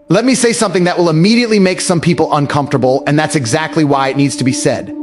Let me say something that will immediately make some people uncomfortable, and that's exactly why it needs to be said.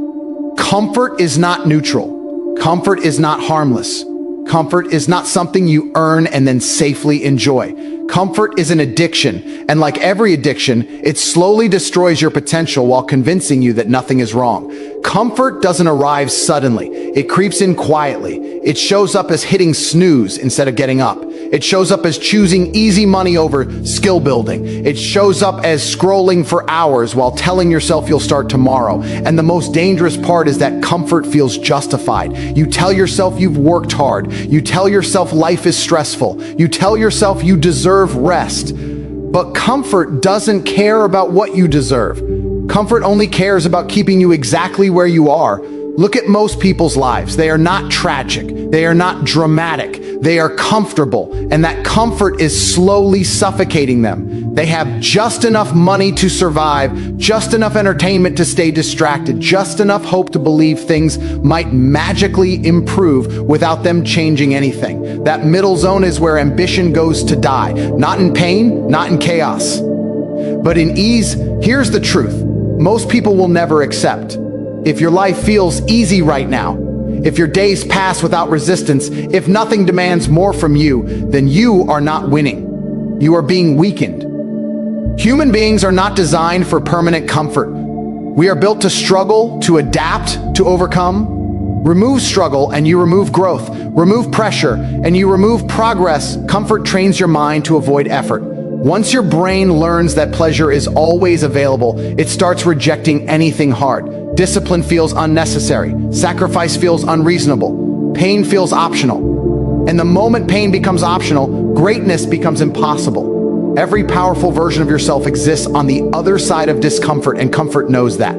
Comfort is not neutral. Comfort is not harmless. Comfort is not something you earn and then safely enjoy. Comfort is an addiction, and like every addiction, it slowly destroys your potential while convincing you that nothing is wrong. Comfort doesn't arrive suddenly. It creeps in quietly. It shows up as hitting snooze instead of getting up. It shows up as choosing easy money over skill building. It shows up as scrolling for hours while telling yourself you'll start tomorrow. And the most dangerous part is that comfort feels justified. You tell yourself you've worked hard. You tell yourself life is stressful. You tell yourself you deserve rest. But comfort doesn't care about what you deserve. Comfort only cares about keeping you exactly where you are. Look at most people's lives. They are not tragic. They are not dramatic. They are comfortable, and that comfort is slowly suffocating them. They have just enough money to survive, just enough entertainment to stay distracted, just enough hope to believe things might magically improve without them changing anything. That middle zone is where ambition goes to die, not in pain, not in chaos, but in ease. Here's the truth. Most people will never accept. If your life feels easy right now, if your days pass without resistance, if nothing demands more from you, then you are not winning. You are being weakened. Human beings are not designed for permanent comfort. We are built to struggle, to adapt, to overcome. Remove struggle and you remove growth. Remove pressure and you remove progress. Comfort trains your mind to avoid effort. Once your brain learns that pleasure is always available, it starts rejecting anything hard. Discipline feels unnecessary. Sacrifice feels unreasonable. Pain feels optional. And the moment pain becomes optional, greatness becomes impossible. Every powerful version of yourself exists on the other side of discomfort, and comfort knows that.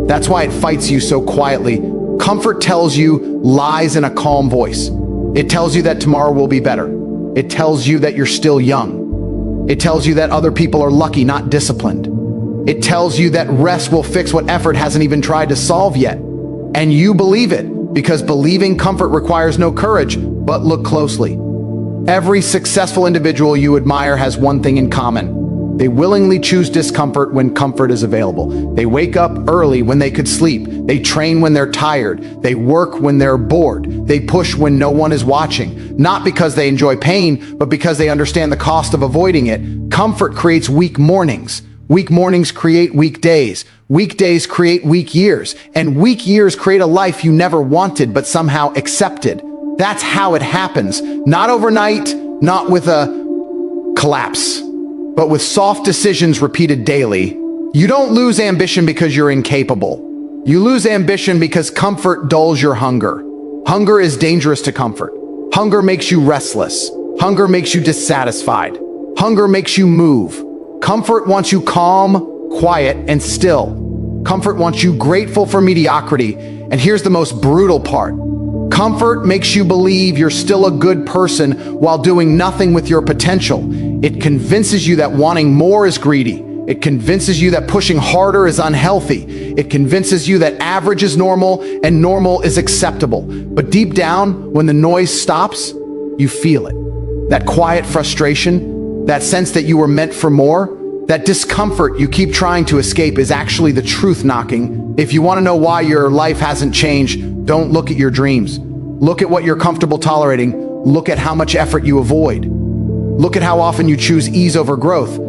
That's why it fights you so quietly. Comfort tells you lies in a calm voice. It tells you that tomorrow will be better. It tells you that you're still young. It tells you that other people are lucky, not disciplined. It tells you that rest will fix what effort hasn't even tried to solve yet. And you believe it, because believing comfort requires no courage. But look closely. Every successful individual you admire has one thing in common. They willingly choose discomfort when comfort is available. They wake up early when they could sleep. They train when they're tired. They work when they're bored. They push when no one is watching. Not because they enjoy pain, but because they understand the cost of avoiding it. Comfort creates weak mornings. Weak mornings create weak days. Weak days create weak years. And weak years create a life you never wanted but somehow accepted. That's how it happens. Not overnight, not with a collapse, but with soft decisions repeated daily. You don't lose ambition because you're incapable. You lose ambition because comfort dulls your hunger. Hunger is dangerous to comfort. Hunger makes you restless. Hunger makes you dissatisfied. Hunger makes you move. Comfort wants you calm, quiet, and still. Comfort wants you grateful for mediocrity. And here's the most brutal part. Comfort makes you believe you're still a good person while doing nothing with your potential. It convinces you that wanting more is greedy. It convinces you that pushing harder is unhealthy. It convinces you that average is normal and normal is acceptable. But deep down, when the noise stops, you feel it. That quiet frustration, that sense that you were meant for more, that discomfort you keep trying to escape is actually the truth knocking. If you want to know why your life hasn't changed, don't look at your dreams. Look at what you're comfortable tolerating. Look at how much effort you avoid. Look at how often you choose ease over growth.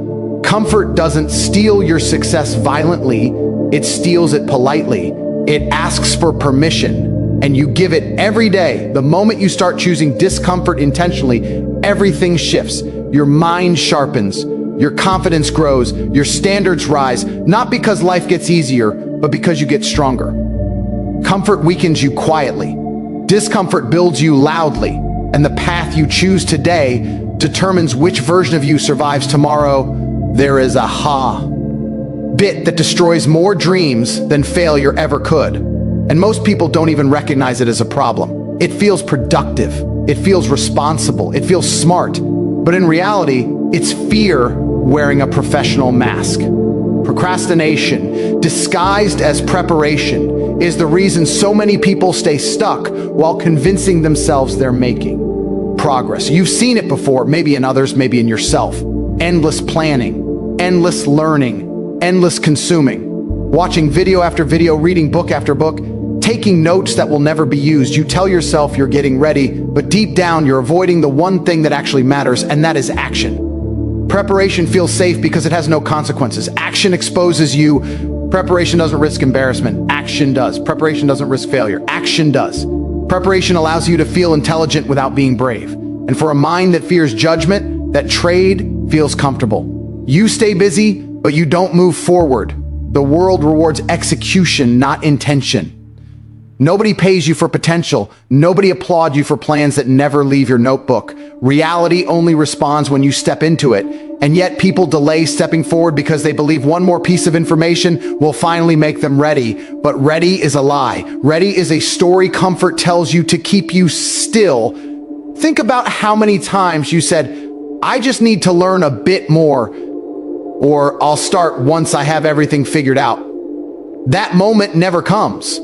Comfort doesn't steal your success violently. It steals it politely. It asks for permission, and you give it every day. The moment you start choosing discomfort intentionally, everything shifts. Your mind sharpens. Your confidence grows, your standards rise, not because life gets easier, but because you get stronger. Comfort weakens you quietly. Discomfort builds you loudly. And the path you choose today determines which version of you survives tomorrow. There is a bit that destroys more dreams than failure ever could. And most people don't even recognize it as a problem. It feels productive. It feels responsible. It feels smart. But in reality, it's fear wearing a professional mask. Procrastination, disguised as preparation, is the reason so many people stay stuck while convincing themselves they're making progress. You've seen it before, maybe in others, maybe in yourself. Endless planning, endless learning, endless consuming, watching video after video, reading book after book, taking notes that will never be used. You tell yourself you're getting ready, but deep down you're avoiding the one thing that actually matters, and that is action. Preparation feels safe because it has no consequences. Action exposes you. Preparation doesn't risk embarrassment. Action does. Preparation doesn't risk failure. Action does. Preparation allows you to feel intelligent without being brave. And for a mind that fears judgment, that trade feels comfortable. You stay busy, but you don't move forward. The world rewards execution, not intention. Nobody pays you for potential. Nobody applauds you for plans that never leave your notebook. Reality only responds when you step into it. And yet people delay stepping forward because they believe one more piece of information will finally make them ready. But ready is a lie. Ready is a story comfort tells you to keep you still. Think about how many times you said, I just need to learn a bit more, or I'll start once I have everything figured out. That moment never comes.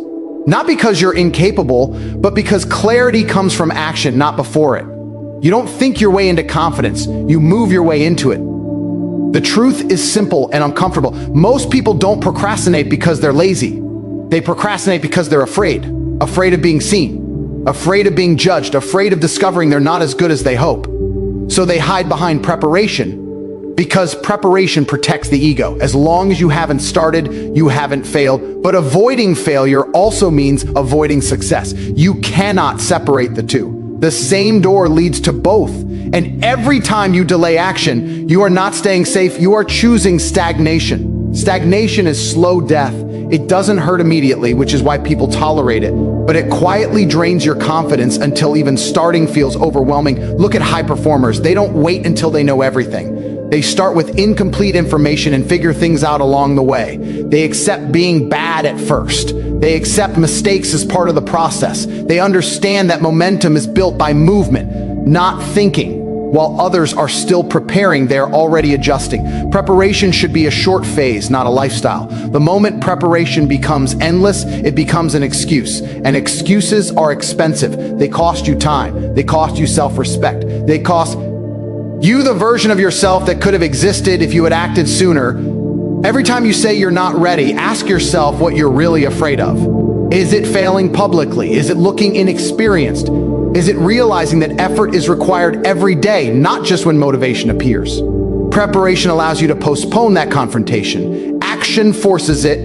Not because you're incapable, but because clarity comes from action, not before it. You don't think your way into confidence, you move your way into it. The truth is simple and uncomfortable. Most people don't procrastinate because they're lazy. They procrastinate because they're afraid. Afraid of being seen. Afraid of being judged. Afraid of discovering they're not as good as they hope. So they hide behind preparation. Because preparation protects the ego. As long as you haven't started, you haven't failed. But avoiding failure also means avoiding success. You cannot separate the two. The same door leads to both. And every time you delay action, you are not staying safe, you are choosing stagnation. Stagnation is slow death. It doesn't hurt immediately, which is why people tolerate it. But it quietly drains your confidence until even starting feels overwhelming. Look at high performers. They don't wait until they know everything. They start with incomplete information and figure things out along the way. They accept being bad at first. They accept mistakes as part of the process. They understand that momentum is built by movement, not thinking. While others are still preparing, they're already adjusting. Preparation should be a short phase, not a lifestyle. The moment preparation becomes endless, it becomes an excuse. And excuses are expensive. They cost you time. They cost you self-respect. They cost you the version of yourself that could have existed if you had acted sooner. Every time you say you're not ready, ask yourself what you're really afraid of. Is it failing publicly? Is it looking inexperienced? Is it realizing that effort is required every day, not just when motivation appears? Preparation allows you to postpone that confrontation. Action forces it.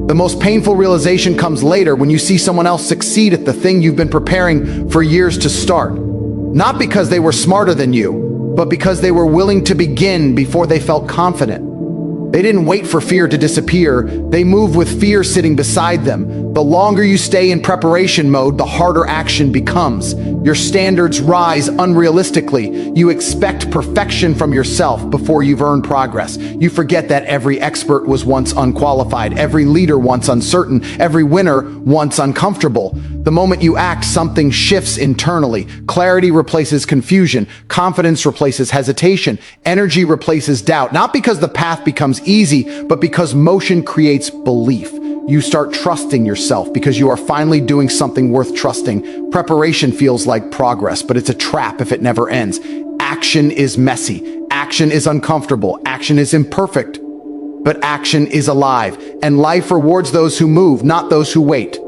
The most painful realization comes later when you see someone else succeed at the thing you've been preparing for years to start. Not because they were smarter than you, but because they were willing to begin before they felt confident. They didn't wait for fear to disappear. They moved with fear sitting beside them. The longer you stay in preparation mode, the harder action becomes. Your standards rise unrealistically. You expect perfection from yourself before you've earned progress. You forget that every expert was once unqualified, every leader once uncertain, every winner once uncomfortable. The moment you act, something shifts internally. Clarity replaces confusion. Confidence replaces hesitation. Energy replaces doubt. Not because the path becomes easy, but because motion creates belief. You start trusting yourself because you are finally doing something worth trusting. Preparation feels like progress, but it's a trap if it never ends. Action is messy. Action is uncomfortable. Action is imperfect. But action is alive, and life rewards those who move, not those who wait.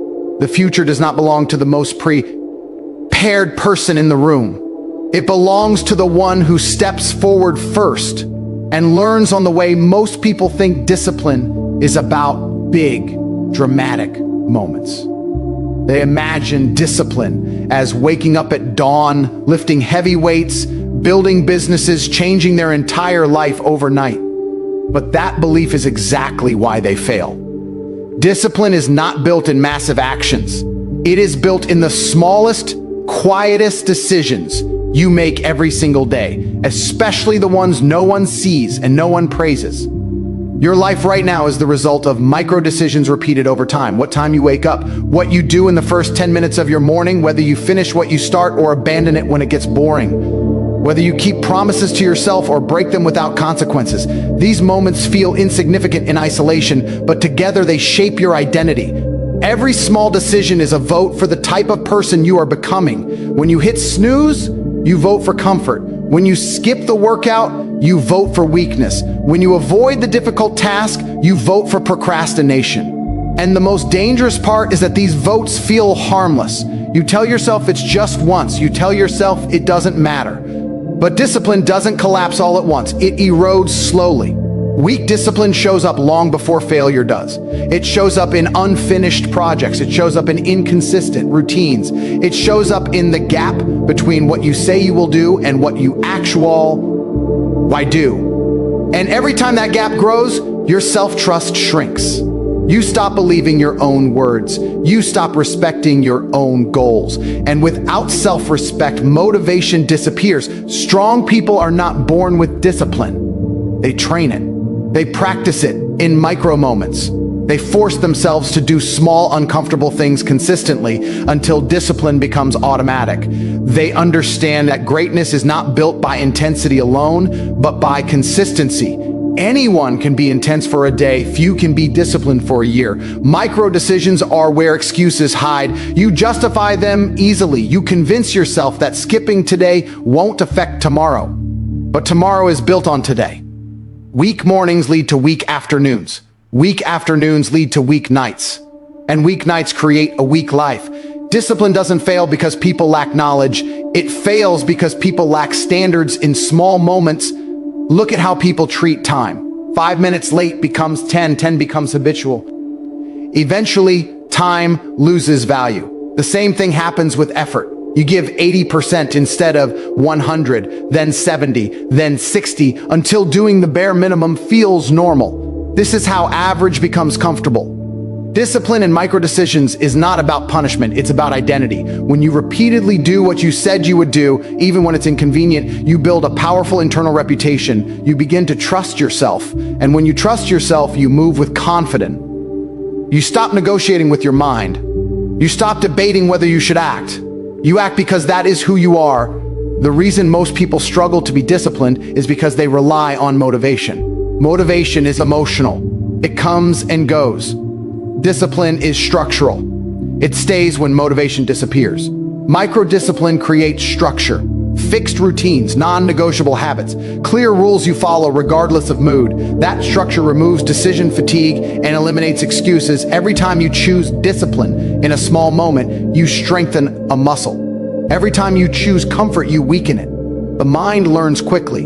The future does not belong to the most prepared person in the room. It belongs to the one who steps forward first and learns on the way. Most people think discipline is about big, dramatic moments. They imagine discipline as waking up at dawn, lifting heavy weights, building businesses, changing their entire life overnight. But that belief is exactly why they fail. Discipline is not built in massive actions. It is built in the smallest, quietest decisions you make every single day, especially the ones no one sees and no one praises. Your life right now is the result of micro decisions repeated over time. What time you wake up, what you do in the first 10 minutes of your morning, whether you finish what you start or abandon it when it gets boring, whether you keep promises to yourself or break them without consequences. These moments feel insignificant in isolation, but together they shape your identity. Every small decision is a vote for the type of person you are becoming. When you hit snooze, you vote for comfort. When you skip the workout, you vote for weakness. When you avoid the difficult task, you vote for procrastination. And the most dangerous part is that these votes feel harmless. You tell yourself it's just once. You tell yourself it doesn't matter. But discipline doesn't collapse all at once. It erodes slowly. Weak discipline shows up long before failure does. It shows up in unfinished projects. It shows up in inconsistent routines. It shows up in the gap between what you say you will do and what you actually do. And every time that gap grows, your self-trust shrinks. You stop believing your own words. You stop respecting your own goals. And without self-respect, motivation disappears. Strong people are not born with discipline. They train it. They practice it in micro moments. They force themselves to do small, uncomfortable things consistently until discipline becomes automatic. They understand that greatness is not built by intensity alone, but by consistency. Anyone can be intense for a day, few can be disciplined for a year. Micro decisions are where excuses hide. You justify them easily. You convince yourself that skipping today won't affect tomorrow. But tomorrow is built on today. Weak mornings lead to weak afternoons. Weak afternoons lead to weak nights. And weak nights create a weak life. Discipline doesn't fail because people lack knowledge. It fails because people lack standards in small moments. Look at how people treat time. 5 minutes late becomes 10, 10 becomes habitual. Eventually, time loses value. The same thing happens with effort. You give 80% instead of 100, then 70, then 60, until doing the bare minimum feels normal. This is how average becomes comfortable. Discipline in micro decisions is not about punishment, it's about identity. When you repeatedly do what you said you would do, even when it's inconvenient, you build a powerful internal reputation. You begin to trust yourself. And when you trust yourself, you move with confidence. You stop negotiating with your mind. You stop debating whether you should act. You act because that is who you are. The reason most people struggle to be disciplined is because they rely on motivation. Motivation is emotional. It comes and goes. Discipline is structural. It stays when motivation disappears. Micro-discipline creates structure, fixed routines, non-negotiable habits, clear rules you follow regardless of mood. That structure removes decision fatigue and eliminates excuses. Every time you choose discipline in a small moment, you strengthen a muscle. Every time you choose comfort, you weaken it. The mind learns quickly.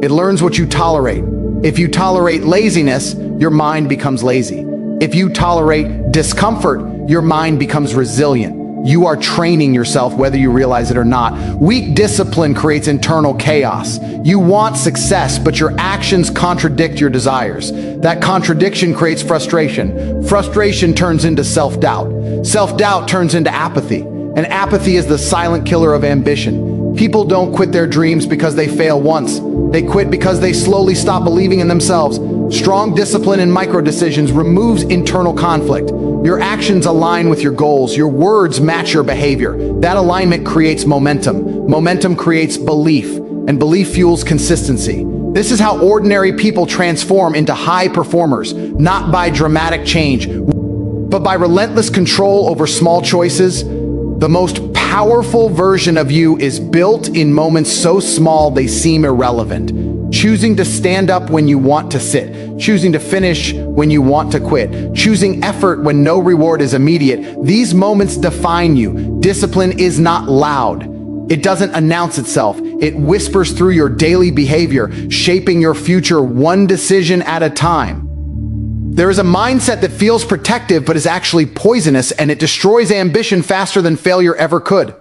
It learns what you tolerate. If you tolerate laziness, your mind becomes lazy. If you tolerate discomfort, your mind becomes resilient. You are training yourself whether you realize it or not. Weak discipline creates internal chaos. You want success, but your actions contradict your desires. That contradiction creates frustration. Frustration turns into self-doubt. Self-doubt turns into apathy. And apathy is the silent killer of ambition. People don't quit their dreams because they fail once. They quit because they slowly stop believing in themselves. Strong discipline in micro decisions removes internal conflict. Your actions align with your goals. Your words match your behavior. That alignment creates momentum. Momentum creates belief, and belief fuels consistency. This is how ordinary people transform into high performers, not by dramatic change, but by relentless control over small choices. The most powerful version of you is built in moments so small they seem irrelevant. Choosing to stand up when you want to sit, choosing to finish when you want to quit, choosing effort when no reward is immediate. These moments define you. Discipline is not loud. It doesn't announce itself. It whispers through your daily behavior, shaping your future one decision at a time. There is a mindset that feels protective but is actually poisonous, and it destroys ambition faster than failure ever could.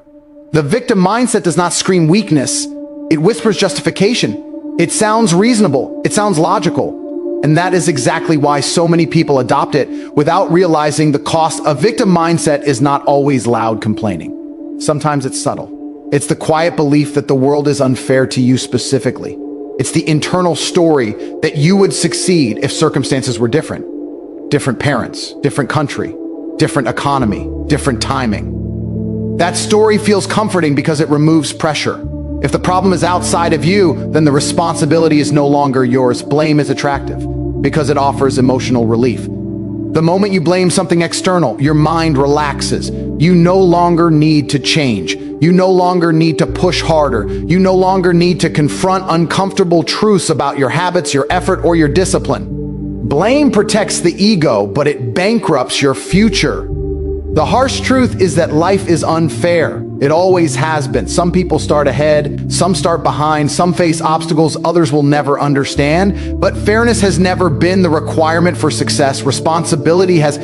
The victim mindset does not scream weakness. It whispers justification. It sounds reasonable. It sounds logical. And that is exactly why so many people adopt it without realizing the cost. A victim mindset is not always loud complaining. Sometimes it's subtle. It's the quiet belief that the world is unfair to you specifically. It's the internal story that you would succeed if circumstances were different. Different parents, different country, different economy, different timing. That story feels comforting because it removes pressure. If the problem is outside of you, then the responsibility is no longer yours. Blame is attractive because it offers emotional relief. The moment you blame something external, your mind relaxes. You no longer need to change. You no longer need to push harder. You no longer need to confront uncomfortable truths about your habits, your effort, or your discipline. Blame protects the ego, but it bankrupts your future. The harsh truth is that life is unfair. It always has been. Some people start ahead, some start behind, some face obstacles others will never understand. But fairness has never been the requirement for success. Responsibility has.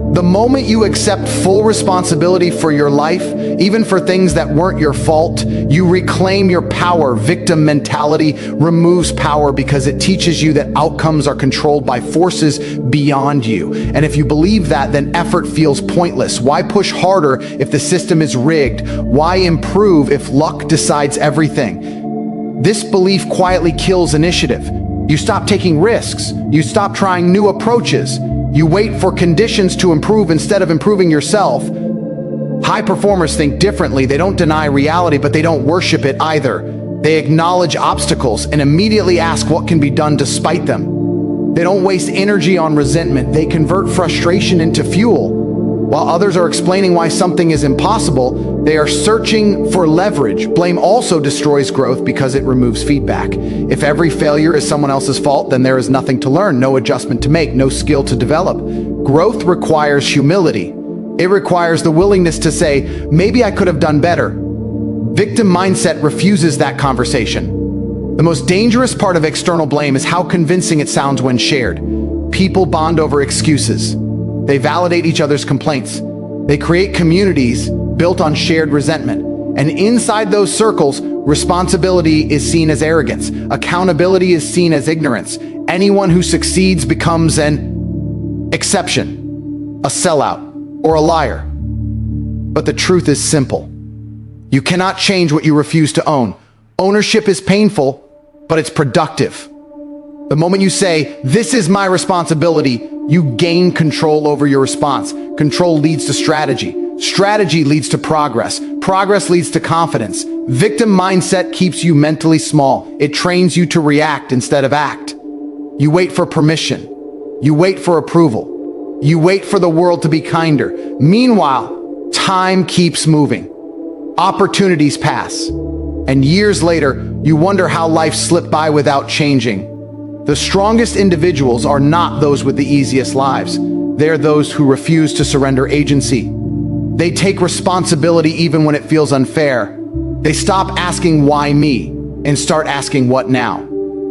The moment you accept full responsibility for your life, even for things that weren't your fault, you reclaim your power. Victim mentality removes power because it teaches you that outcomes are controlled by forces beyond you. And if you believe that, then effort feels pointless. Why push harder if the system is rigged? Why improve if luck decides everything? This belief quietly kills initiative. You stop taking risks. You stop trying new approaches. You wait for conditions to improve instead of improving yourself. High performers think differently. They don't deny reality, but they don't worship it either. They acknowledge obstacles and immediately ask what can be done despite them. They don't waste energy on resentment. They convert frustration into fuel. While others are explaining why something is impossible, they are searching for leverage. Blame also destroys growth because it removes feedback. If every failure is someone else's fault, then there is nothing to learn, no adjustment to make, no skill to develop. Growth requires humility. It requires the willingness to say, maybe I could have done better. Victim mindset refuses that conversation. The most dangerous part of external blame is how convincing it sounds when shared. People bond over excuses. They validate each other's complaints. They create communities built on shared resentment. And inside those circles, responsibility is seen as arrogance. Accountability is seen as ignorance. Anyone who succeeds becomes an exception, a sellout, or a liar. But the truth is simple. You cannot change what you refuse to own. Ownership is painful, but it's productive. The moment you say, this is my responsibility, you gain control over your response. Control leads to strategy. Strategy leads to progress. Progress leads to confidence. Victim mindset keeps you mentally small. It trains you to react instead of act. You wait for permission. You wait for approval. You wait for the world to be kinder. Meanwhile, time keeps moving. Opportunities pass. And years later, you wonder how life slipped by without changing. The strongest individuals are not those with the easiest lives. They're those who refuse to surrender agency. They take responsibility even when it feels unfair. They stop asking why me and start asking what now.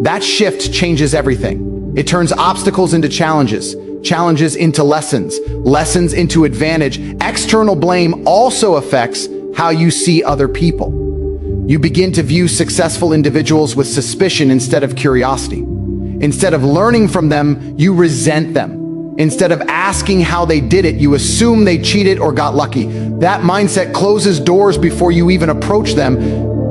That shift changes everything. It turns obstacles into challenges, challenges into lessons, lessons into advantage. External blame also affects how you see other people. You begin to view successful individuals with suspicion instead of curiosity. Instead of learning from them, you resent them. Instead of asking how they did it, you assume they cheated or got lucky. That mindset closes doors before you even approach them.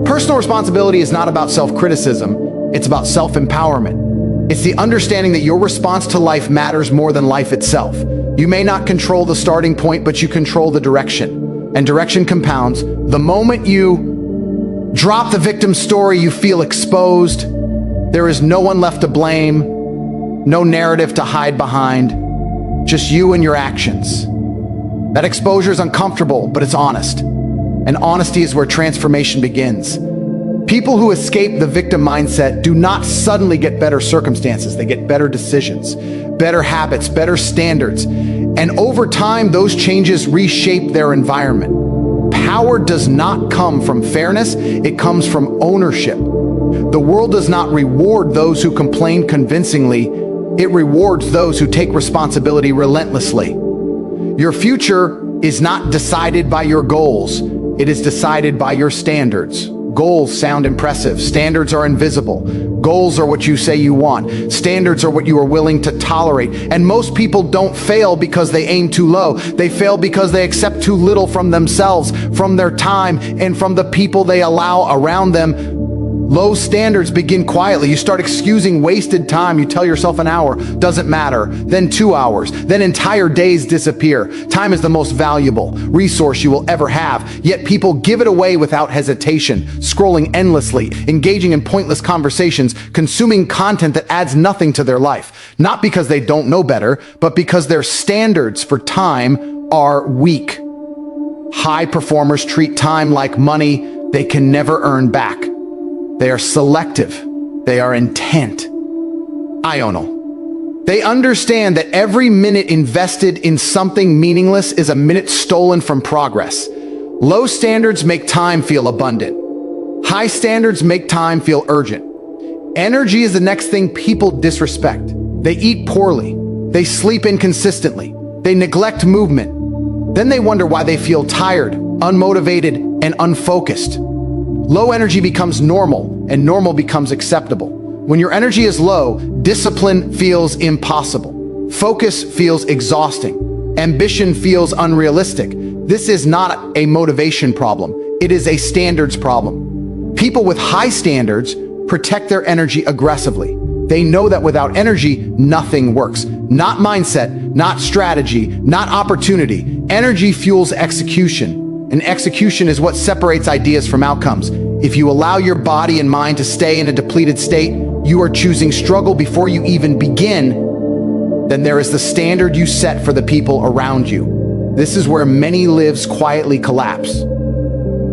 Personal responsibility is not about self-criticism. It's about self-empowerment. It's the understanding that your response to life matters more than life itself. You may not control the starting point, but you control the direction. And direction compounds. The moment you drop the victim story, you feel exposed. There is no one left to blame, no narrative to hide behind, just you and your actions. That exposure is uncomfortable, but it's honest. And honesty is where transformation begins. People who escape the victim mindset do not suddenly get better circumstances. They get better decisions, better habits, better standards. And over time, those changes reshape their environment. Power does not come from fairness, it comes from ownership. The world does not reward those who complain convincingly. It rewards those who take responsibility relentlessly. Your future is not decided by your goals. It is decided by your standards. Goals sound impressive. Standards are invisible. Goals are what you say you want. Standards are what you are willing to tolerate. And most people don't fail because they aim too low. They fail because they accept too little from themselves, from their time, and from the people they allow around them. Low standards begin quietly. You start excusing wasted time. You tell yourself an hour doesn't matter, then 2 hours, then entire days disappear. Time is the most valuable resource you will ever have, yet people give it away without hesitation, scrolling endlessly, engaging in pointless conversations, consuming content that adds nothing to their life. Not because they don't know better, but because their standards for time are weak. High performers treat time like money they can never earn back. They are selective. They are intent. Ional. They understand that every minute invested in something meaningless is a minute stolen from progress. Low standards make time feel abundant. High standards make time feel urgent. Energy is the next thing people disrespect. They eat poorly. They sleep inconsistently. They neglect movement. Then they wonder why they feel tired, unmotivated, and unfocused. Low energy becomes normal, and normal becomes acceptable. When your energy is low, discipline feels impossible. Focus feels exhausting. Ambition feels unrealistic. This is not a motivation problem. It is a standards problem. People with high standards protect their energy aggressively. They know that without energy, nothing works. Not mindset, not strategy, not opportunity. Energy fuels execution, and execution is what separates ideas from outcomes. If you allow your body and mind to stay in a depleted state, you are choosing struggle before you even begin. Then there is the standard you set for the people around you. This is where many lives quietly collapse.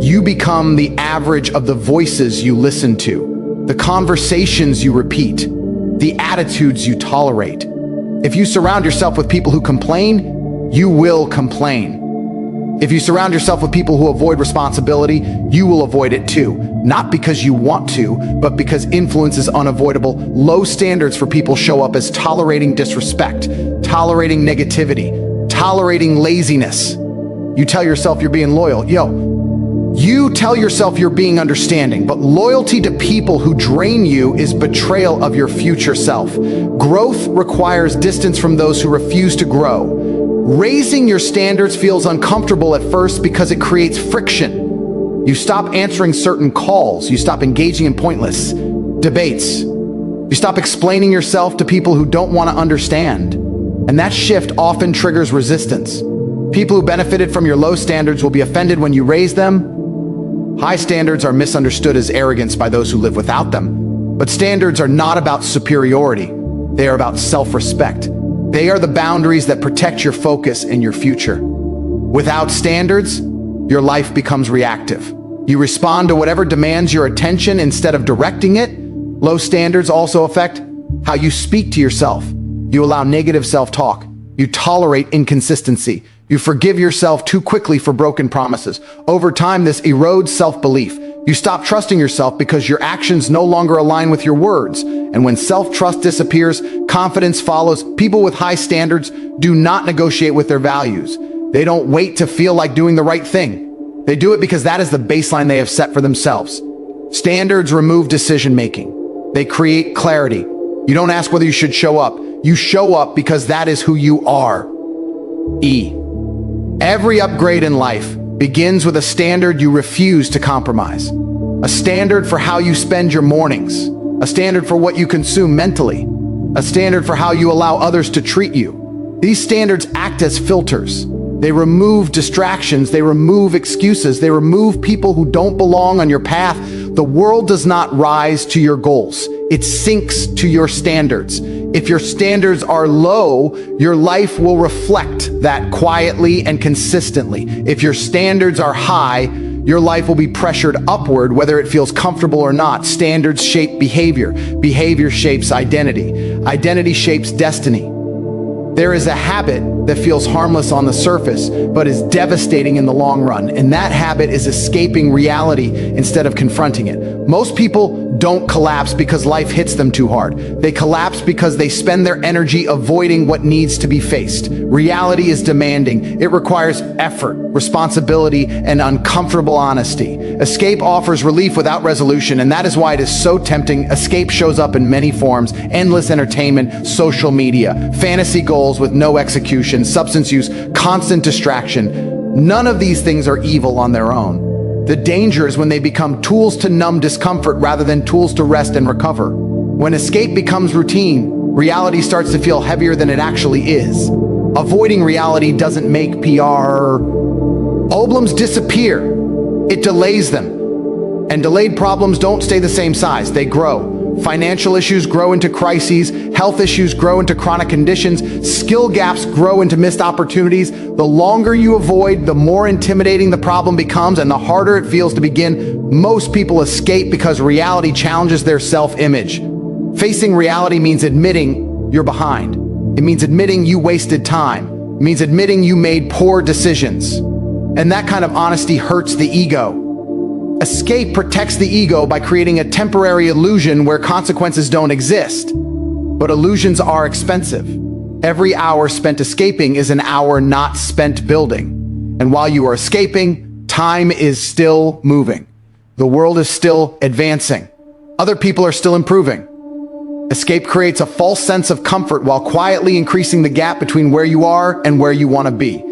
You become the average of the voices you listen to, the conversations you repeat, the attitudes you tolerate. If you surround yourself with people who complain, you will complain. If you surround yourself with people who avoid responsibility, you will avoid it too. Not because you want to, but because influence is unavoidable. Low standards for people show up as tolerating disrespect, tolerating negativity, tolerating laziness. You tell yourself you're being loyal. You tell yourself you're being understanding, but loyalty to people who drain you is betrayal of your future self. Growth requires distance from those who refuse to grow. Raising your standards feels uncomfortable at first because it creates friction. You stop answering certain calls. You stop engaging in pointless debates. You stop explaining yourself to people who don't want to understand. And that shift often triggers resistance. People who benefited from your low standards will be offended when you raise them. High standards are misunderstood as arrogance by those who live without them. But standards are not about superiority. They are about self-respect. They are the boundaries that protect your focus and your future. Without standards, your life becomes reactive. You respond to whatever demands your attention instead of directing it. Low standards also affect how you speak to yourself. You allow negative self-talk. You tolerate inconsistency. You forgive yourself too quickly for broken promises. Over time, this erodes self-belief. You stop trusting yourself because your actions no longer align with your words. And when self-trust disappears, confidence follows. People with high standards do not negotiate with their values. They don't wait to feel like doing the right thing. They do it because that is the baseline they have set for themselves. Standards remove decision-making. They create clarity. You don't ask whether you should show up. You show up because that is who you are. Every upgrade in life begins with a standard you refuse to compromise. A standard for how you spend your mornings. A standard for what you consume mentally. A standard for how you allow others to treat you. These standards act as filters. They remove distractions. They remove excuses. They remove people who don't belong on your path. The world does not rise to your goals. It sinks to your standards. If your standards are low, your life will reflect that quietly and consistently. If your standards are high, your life will be pressured upward, whether it feels comfortable or not. Standards shape behavior. Behavior shapes identity. Identity shapes destiny. There is a habit that feels harmless on the surface, but is devastating in the long run. And that habit is escaping reality instead of confronting it. Most people don't collapse because life hits them too hard. They collapse because they spend their energy avoiding what needs to be faced. Reality is demanding. It requires effort, responsibility, and uncomfortable honesty. Escape offers relief without resolution, and that is why it is so tempting. Escape shows up in many forms: endless entertainment, social media, fantasy goals with no execution, substance use, constant distraction. None of these things are evil on their own. The danger is when they become tools to numb discomfort rather than tools to rest and recover. When escape becomes routine, reality starts to feel heavier than it actually is. Avoiding reality doesn't make problems disappear. It delays them. And delayed problems don't stay the same size, they grow. Financial issues grow into crises, health issues grow into chronic conditions, skill gaps grow into missed opportunities. The longer you avoid, the more intimidating the problem becomes and the harder it feels to begin. Most people escape because reality challenges their self-image. Facing reality means admitting you're behind. It means admitting you wasted time. It means admitting you made poor decisions. And that kind of honesty hurts the ego. Escape protects the ego by creating a temporary illusion where consequences don't exist. But illusions are expensive. Every hour spent escaping is an hour not spent building. And while you are escaping, time is still moving. The world is still advancing. Other people are still improving. Escape creates a false sense of comfort while quietly increasing the gap between where you are and where you want to be.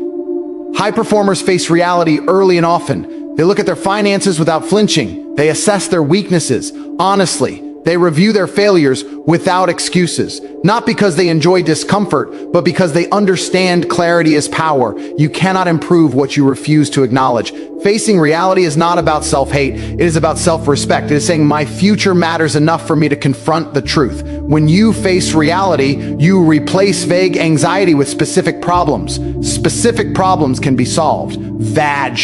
High performers face reality early and often. They look at their finances without flinching. They assess their weaknesses honestly. They review their failures without excuses. Not because they enjoy discomfort, but because they understand clarity is power. You cannot improve what you refuse to acknowledge. Facing reality is not about self-hate. It is about self-respect. It is saying, my future matters enough for me to confront the truth. When you face reality, you replace vague anxiety with specific problems. Specific problems can be solved. Vag.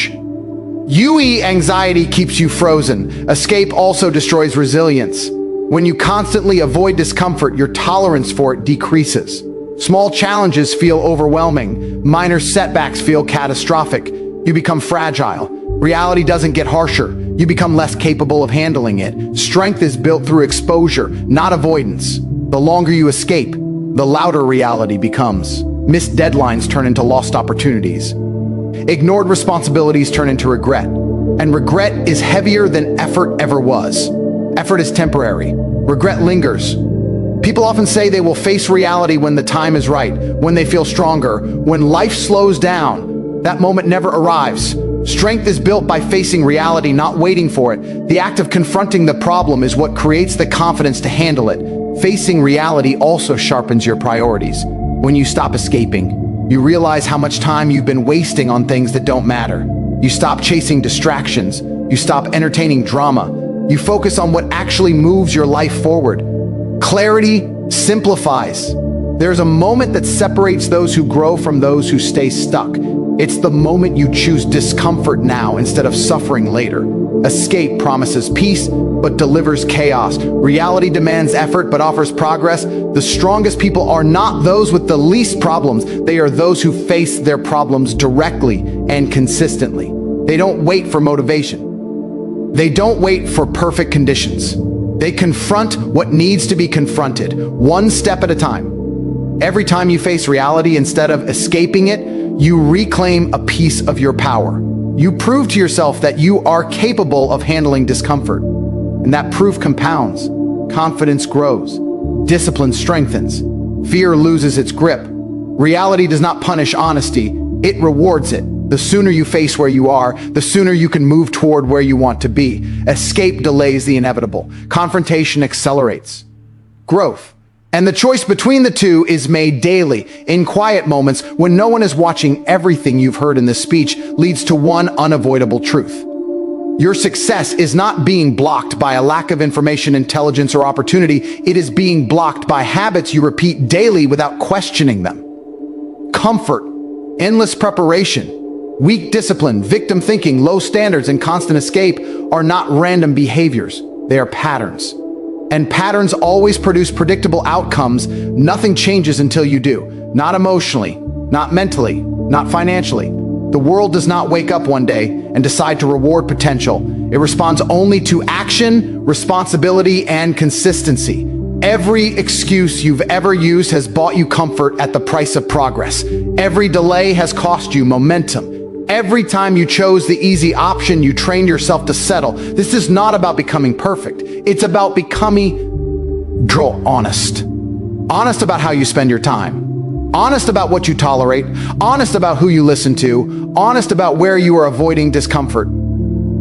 UE anxiety keeps you frozen. Escape also destroys resilience. When you constantly avoid discomfort, your tolerance for it decreases. Small challenges feel overwhelming. Minor setbacks feel catastrophic. You become fragile. Reality doesn't get harsher. You become less capable of handling it. Strength is built through exposure, not avoidance. The longer you escape, the louder reality becomes. Missed deadlines turn into lost opportunities. Ignored responsibilities turn into regret. And regret is heavier than effort ever was. Effort is temporary. Regret lingers. People often say they will face reality when the time is right, when they feel stronger, when life slows down. That moment never arrives. Strength is built by facing reality, not waiting for it. The act of confronting the problem is what creates the confidence to handle it. Facing reality also sharpens your priorities. When you stop escaping, you realize how much time you've been wasting on things that don't matter. You stop chasing distractions. You stop entertaining drama. You focus on what actually moves your life forward. Clarity simplifies. There's a moment that separates those who grow from those who stay stuck. It's the moment you choose discomfort now instead of suffering later. Escape promises peace, but delivers chaos. Reality demands effort, but offers progress. The strongest people are not those with the least problems. They are those who face their problems directly and consistently. They don't wait for motivation. They don't wait for perfect conditions. They confront what needs to be confronted, one step at a time. Every time you face reality, instead of escaping it, you reclaim a piece of your power. You prove to yourself that you are capable of handling discomfort. And that proof compounds. Confidence grows. Discipline strengthens. Fear loses its grip. Reality does not punish honesty. It rewards it. The sooner you face where you are, the sooner you can move toward where you want to be. Escape delays the inevitable. Confrontation accelerates growth. And the choice between the two is made daily, in quiet moments when no one is watching. Everything you've heard in this speech leads to one unavoidable truth. Your success is not being blocked by a lack of information, intelligence, or opportunity. It is being blocked by habits you repeat daily without questioning them. Comfort, endless preparation, weak discipline, victim thinking, low standards, and constant escape are not random behaviors. They are patterns. And patterns always produce predictable outcomes. Nothing changes until you do. Not emotionally, not mentally, not financially. The world does not wake up one day and decide to reward potential. It responds only to action, responsibility, and consistency. Every excuse you've ever used has bought you comfort at the price of progress. Every delay has cost you momentum. Every time you chose the easy option, you trained yourself to settle. This is not about becoming perfect. It's about becoming honest. Honest about how you spend your time. Honest about what you tolerate. Honest about who you listen to. Honest about where you are avoiding discomfort.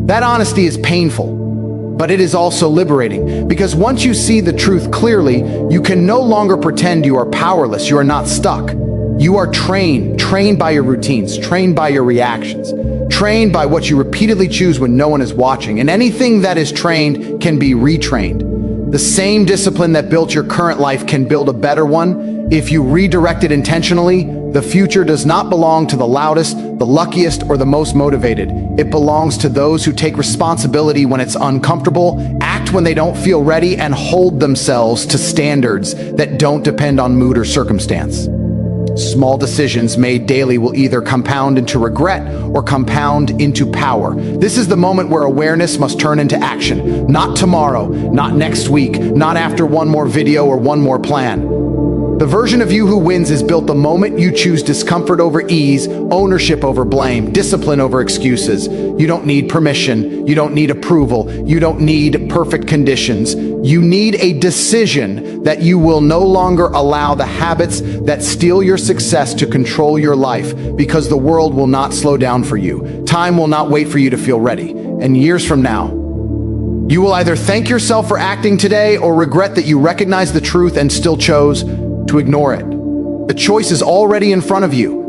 That honesty is painful, but it is also liberating, because once you see the truth clearly, you can no longer pretend you are powerless. You are not stuck. You are trained by your routines, trained by your reactions, trained by what you repeatedly choose when no one is watching. And anything that is trained can be retrained. The same discipline that built your current life can build a better one if you redirect it intentionally. The future does not belong to the loudest, the luckiest, or the most motivated. It belongs to those who take responsibility when it's uncomfortable, act when they don't feel ready, and hold themselves to standards that don't depend on mood or circumstance. Small decisions made daily will either compound into regret or compound into power. This is the moment where awareness must turn into action. Not tomorrow, not next week, not after one more video or one more plan. The version of you who wins is built the moment you choose discomfort over ease, ownership over blame, discipline over excuses. You don't need permission. You don't need approval. You don't need perfect conditions. You need a decision that you will no longer allow the habits that steal your success to control your life, because the world will not slow down for you. Time will not wait for you to feel ready. And years from now, you will either thank yourself for acting today or regret that you recognized the truth and still chose to ignore it. The choice is already in front of you.